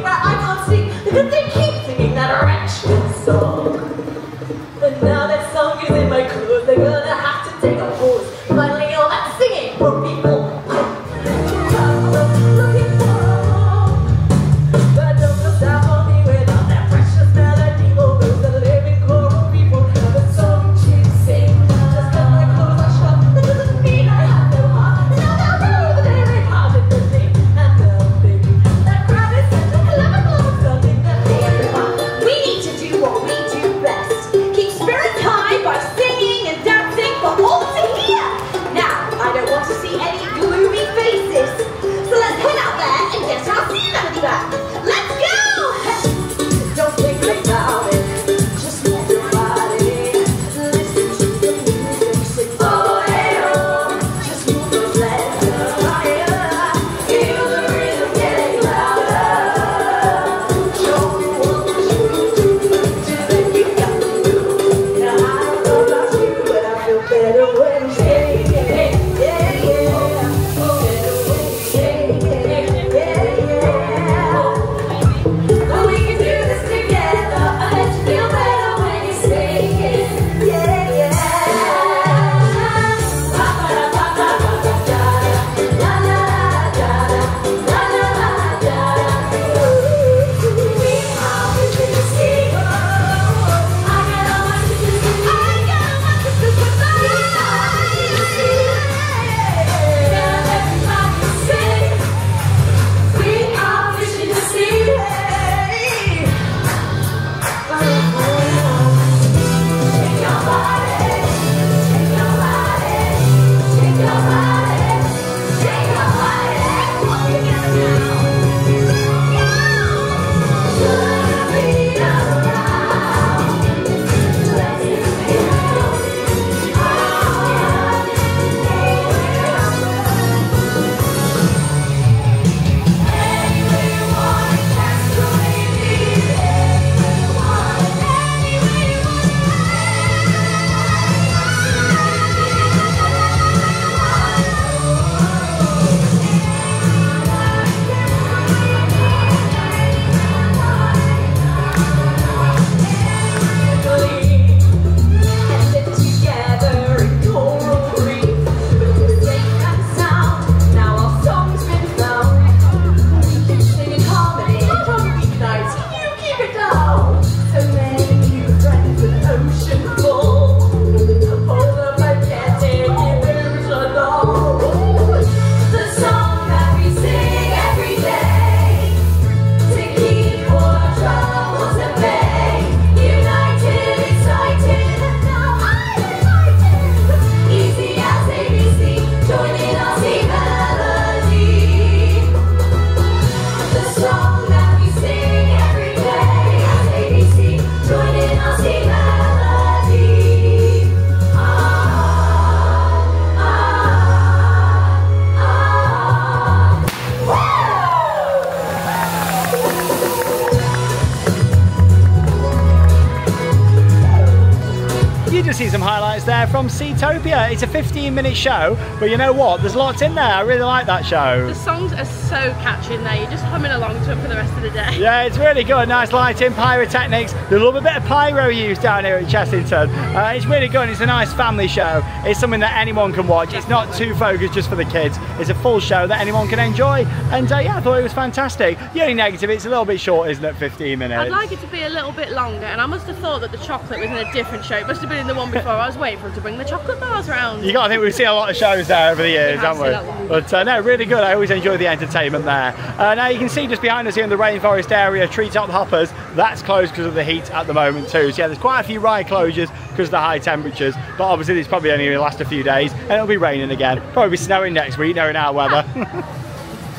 See some highlights there from Seatopia. It's a 15-minute show, but you know what? There's lots in there. I really like that show. The songs are so catchy in there. You're just humming along to them for the rest of the day. Yeah, it's really good. Nice lighting, pyrotechnics. They love a bit of pyro use down here at Chessington. It's really good. It's a nice family show. It's something that anyone can watch. It's not too focused just for the kids. It's a full show that anyone can enjoy. And yeah, I thought it was fantastic. The only negative, it's a little bit short, isn't it? 15 minutes. I'd like it to be a little bit longer, and I must have thought that the chocolate was in a different show. It must have been in the one before. I was waiting for him to bring the chocolate bars around. You got to think we've seen a lot of shows there over the years, haven't we? But no, really good. I always enjoy the entertainment there. Now you can see just behind us here in the rainforest area, Treetop Hoppers, that's closed because of the heat at the moment too. So yeah, there's quite a few ride closures because of the high temperatures, but obviously it's probably only going to last a few days and it'll be raining again. Probably be snowing next week, knowing our weather.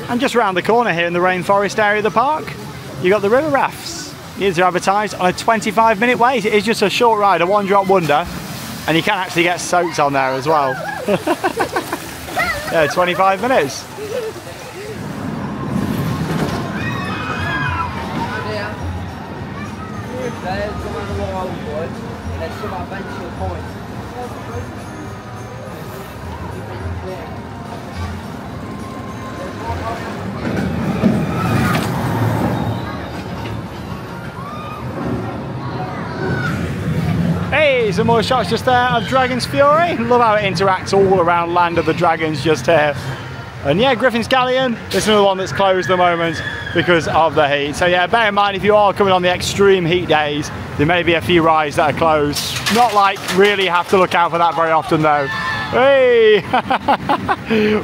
And just around the corner here in the rainforest area of the park, you got the river rafts. These are advertised on a 25-minute wait. It is just a short ride, a one-drop wonder, and you can actually get soaked on there as well. Yeah, 25 minutes. Hey, some more shots just there of Dragon's Fury. Love how it interacts all around Land of the Dragons just here. And yeah, Griffin's Galleon, this is another one that's closed at the moment because of the heat. So yeah, bear in mind if you are coming on the extreme heat days, there may be a few rides that are closed. Not like really have to look out for that very often though. Hey!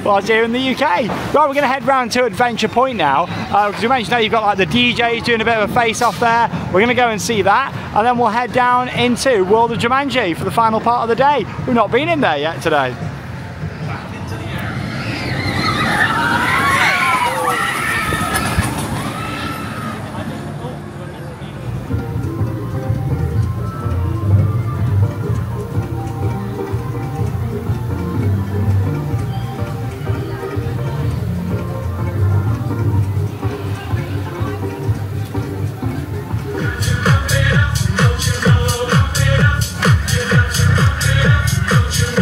Whilst here in the UK. Right, we're going to head round to Adventure Point now, because we mentioned that you've got like the DJs doing a bit of a face-off there. We're going to go and see that, and then we'll head down into World of Jumanji for the final part of the day. We've not been in there yet today. Don't you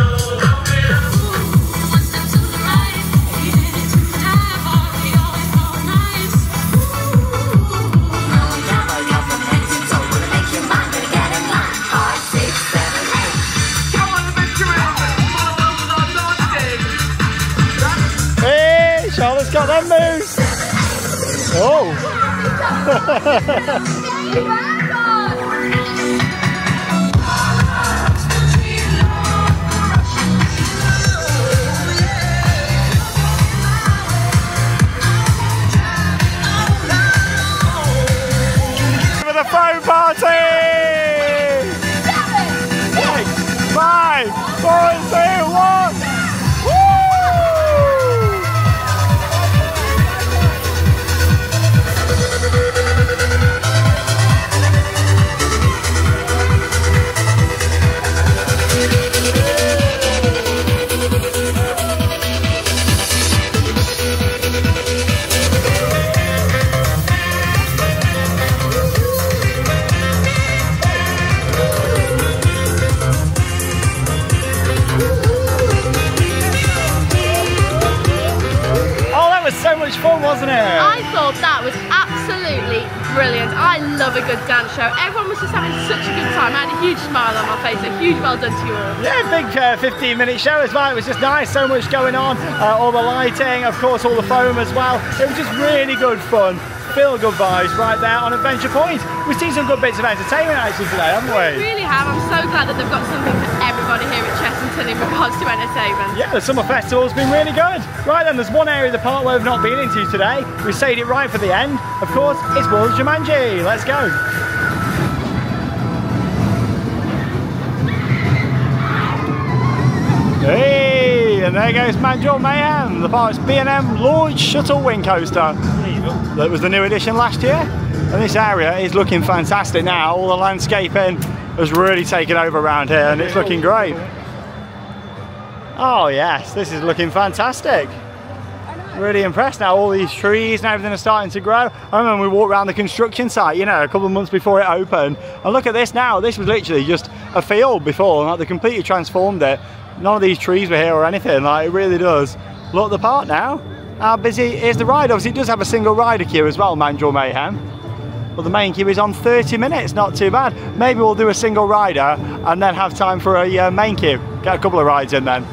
Charlotte's got them moves. Oh. For the phone party! 6, 5, 4, 2, 1. So much fun, wasn't it? I thought that was absolutely brilliant. I love a good dance show. Everyone was just having such a good time. I had a huge smile on my face. A huge well done to you all. Yeah, big 15-minute show as well. It was just nice. So much going on. All the lighting, of course, all the foam as well. It was just really good fun. Feel good vibes right there on Adventure Point. We've seen some good bits of entertainment actually today, haven't we? We really have. I'm so glad that they've got something for everybody here at Chessington in regards to entertainment. Yeah, the summer festival's been really good. Right then, there's one area of the park where we've not been into today. We saved it right for the end. Of course, it's World of Jumanji. Let's go. Hey, and there goes Mandrill Mayhem, the park's B&M Launch Shuttle Wing Coaster. That was the new edition last year, and this area is looking fantastic now. All the landscaping has really taken over around here, and it's looking great. Oh yes, this is looking fantastic. Really impressed now. All these trees and everything are starting to grow. I remember we walked around the construction site, you know, a couple of months before it opened, and look at this now. This was literally just a field before, and like, they completely transformed it. None of these trees were here or anything. Like, it really does look the part now. How busy is the ride? Obviously it does have a single rider queue as well, Mandrill Mayhem. But the main queue is on 30 minutes, not too bad. Maybe we'll do a single rider and then have time for a main queue. Get a couple of rides in then.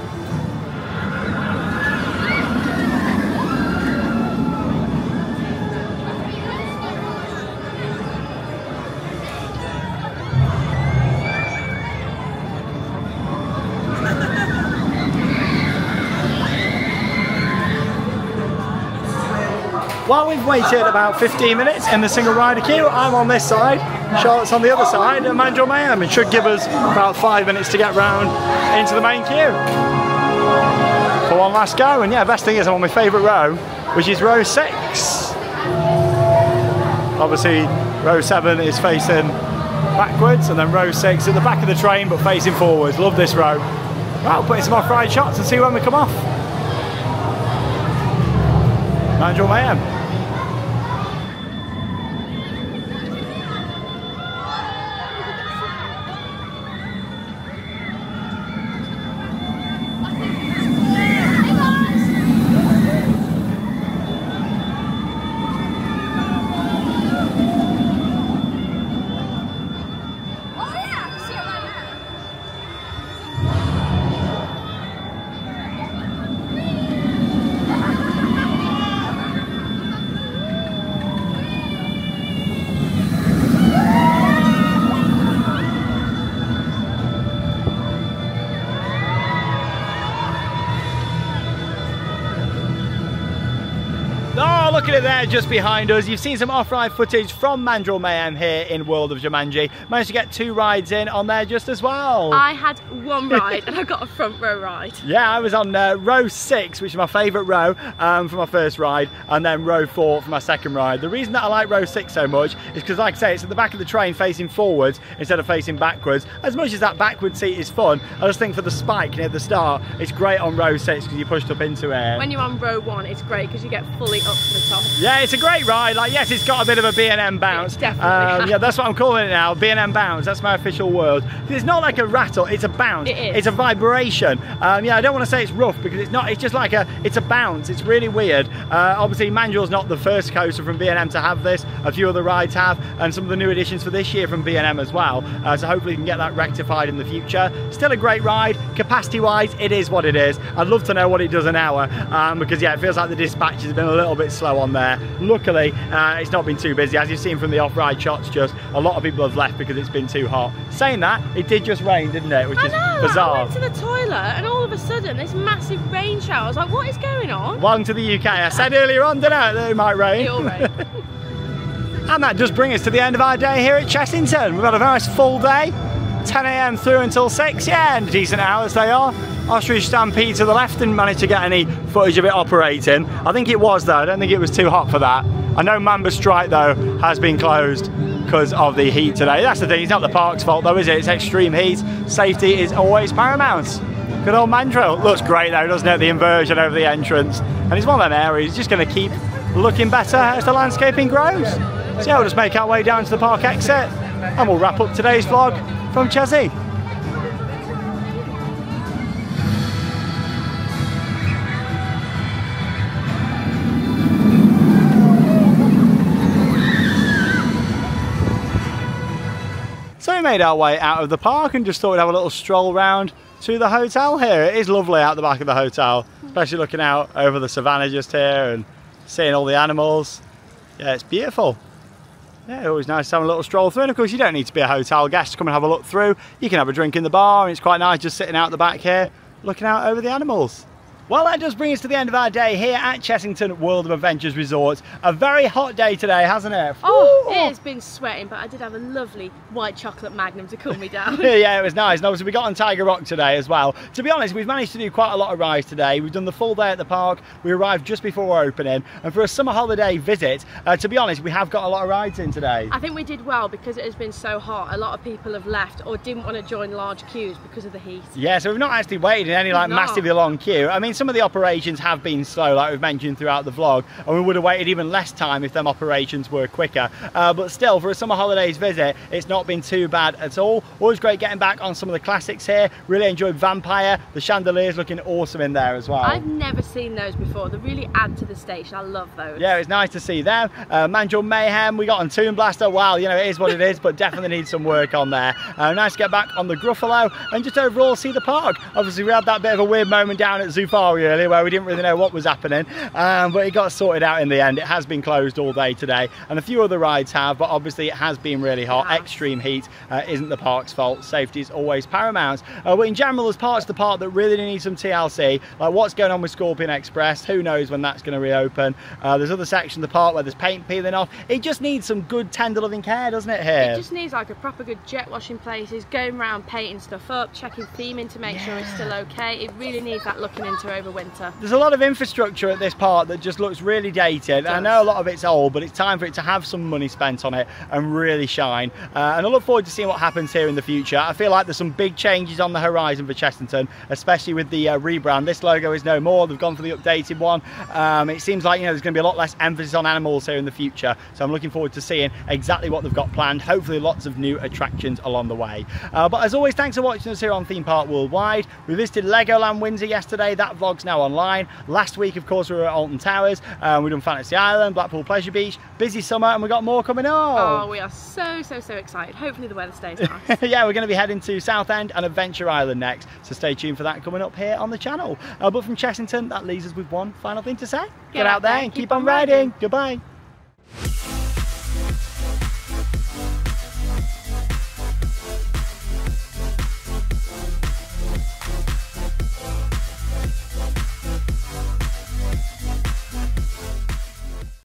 While we've waited about 15 minutes in the single rider queue, I'm on this side, Charlotte's on the other side, and Mandrill Mayhem. It should give us about 5 minutes to get round into the main queue for one last go. And yeah, best thing is I'm on my favourite row, which is row 6. Obviously row 7 is facing backwards, and then row 6 at the back of the train but facing forwards. Love this row. Well, putting some off-ride shots and see when we come off. Mandrill Mayhem. Look at it there just behind us. You've seen some off-ride footage from Mandrill Mayhem here in World of Jumanji. Managed to get 2 rides in on there just as well. I had 1 ride and I got a front row ride. Yeah, I was on row 6, which is my favourite row for my first ride, and then row 4 for my second ride. The reason that I like row 6 so much is because, like I say, it's at the back of the train facing forwards instead of facing backwards. As much as that backward seat is fun, I just think for the spike near the start, it's great on row 6 because you're pushed up into it. When you're on row 1, it's great because you get fully up to the Tom. Yeah, it's a great ride. Like, yes, it's got a bit of a B&M bounce. Definitely. Yeah, that's what I'm calling it now, B&M bounce. That's my official word. It's not like a rattle, it's a bounce. It is. It's a vibration. Yeah, I don't want to say it's rough because it's not. It's just like it's a bounce. It's really weird. Obviously, Mandrill's not the first coaster from B&M to have this. A few other rides have, and some of the new additions for this year from B&M as well. So hopefully we can get that rectified in the future. Still a great ride. Capacity-wise, it is what it is. I'd love to know what it does an hour because yeah, it feels like the dispatch has been a little bit slow on there. Luckily, it's not been too busy. As you've seen from the off-ride shots, just a lot of people have left because it's been too hot. Saying that, it did just rain, didn't it? Which is bizarre. I went to the toilet and all of a sudden this massive rain shower. I was like, what is going on? Welcome to the UK. I said earlier on, didn't I, that it might rain? It'll rain. And that does bring us to the end of our day here at Chessington. We've had a nice full day, 10 AM through until 6, yeah, and decent hours they are. Ostrich Stampede to the left, didn't manage to get any footage of it operating. I think it was though, I don't think it was too hot for that. I know Mamba Strike though has been closed because of the heat today. That's the thing, it's not the park's fault though, is it? It's extreme heat. Safety is always paramount. Good old Mandrill. Looks great though, doesn't it? The inversion over the entrance. And it's one of them areas just going to keep looking better as the landscaping grows. So yeah, we'll just make our way down to the park exit and we'll wrap up today's vlog from Chessy. So we made our way out of the park and just thought we'd have a little stroll round to the hotel here. It is lovely out the back of the hotel, especially looking out over the savannah just here and seeing all the animals. Yeah, it's beautiful. Yeah, always nice to have a little stroll through. And of course, you don't need to be a hotel guest to come and have a look through. You can have a drink in the bar, and it's quite nice just sitting out the back here, looking out over the animals. Well, that does bring us to the end of our day here at Chessington World of Adventures Resort. A very hot day today, hasn't it? Oh, it has been sweating, but I did have a lovely white chocolate Magnum to cool me down. Yeah, it was nice. And obviously we got on Tiger Rock today as well. To be honest, we've managed to do quite a lot of rides today. We've done the full day at the park. We arrived just before opening. And for a summer holiday visit, to be honest, we have got a lot of rides in today. I think we did well because it has been so hot. A lot of people have left or didn't want to join large queues because of the heat. Yeah, so we've not actually waited in any like massively long queue. I mean, some of the operations have been slow, like we've mentioned throughout the vlog, and we would have waited even less time if them operations were quicker. But still, for a summer holidays visit, it's not been too bad at all. Always great getting back on some of the classics here. Really enjoyed Vampire. The chandeliers looking awesome in there as well. I've never seen those before. They really add to the station. I love those. Yeah, it was nice to see them. Mandrill Mayhem, we got on Toon Blaster. Wow, you know, it is what it is, but definitely needs some work on there. Nice to get back on the Gruffalo and just overall see the park. Obviously, we had that bit of a weird moment down at Zufari earlier where we didn't really know what was happening, but it got sorted out in the end. It has been closed all day today, and a few other rides have, but obviously it has been really hot. Extreme heat isn't the park's fault. Safety is always paramount. But in general, there's parts of the park that really need some TLC, like what's going on with Scorpion Express. Who knows when that's going to reopen. There's other sections of the park where there's paint peeling off. It just needs some good tender loving care, doesn't it, here? It just needs like a proper good jet washing places, going around painting stuff up, checking theming to make sure it's still okay. It really needs that looking into over winter. There's a lot of infrastructure at this park that just looks really dated. I know a lot of it's old, but it's time for it to have some money spent on it and really shine. And I look forward to seeing what happens here in the future. I feel like there's some big changes on the horizon for Chessington, especially with the rebrand. This logo is no more. They've gone for the updated one. It seems like, you know, there's going to be a lot less emphasis on animals here in the future. So I'm looking forward to seeing exactly what they've got planned. Hopefully lots of new attractions along the way. But as always, thanks for watching us here on Theme Park Worldwide. We visited Legoland Windsor yesterday. That vlog's now online. Last week, of course, we were at Alton Towers. We've done Fantasy Island, Blackpool Pleasure Beach. Busy summer, and we've got more coming up. Oh, we are so excited. Hopefully the weather stays nice. Yeah, we're going to be heading to Southend and Adventure Island next, so stay tuned for that coming up here on the channel. But from Chessington, that leaves us with one final thing to say. Get out there and keep on riding. Goodbye.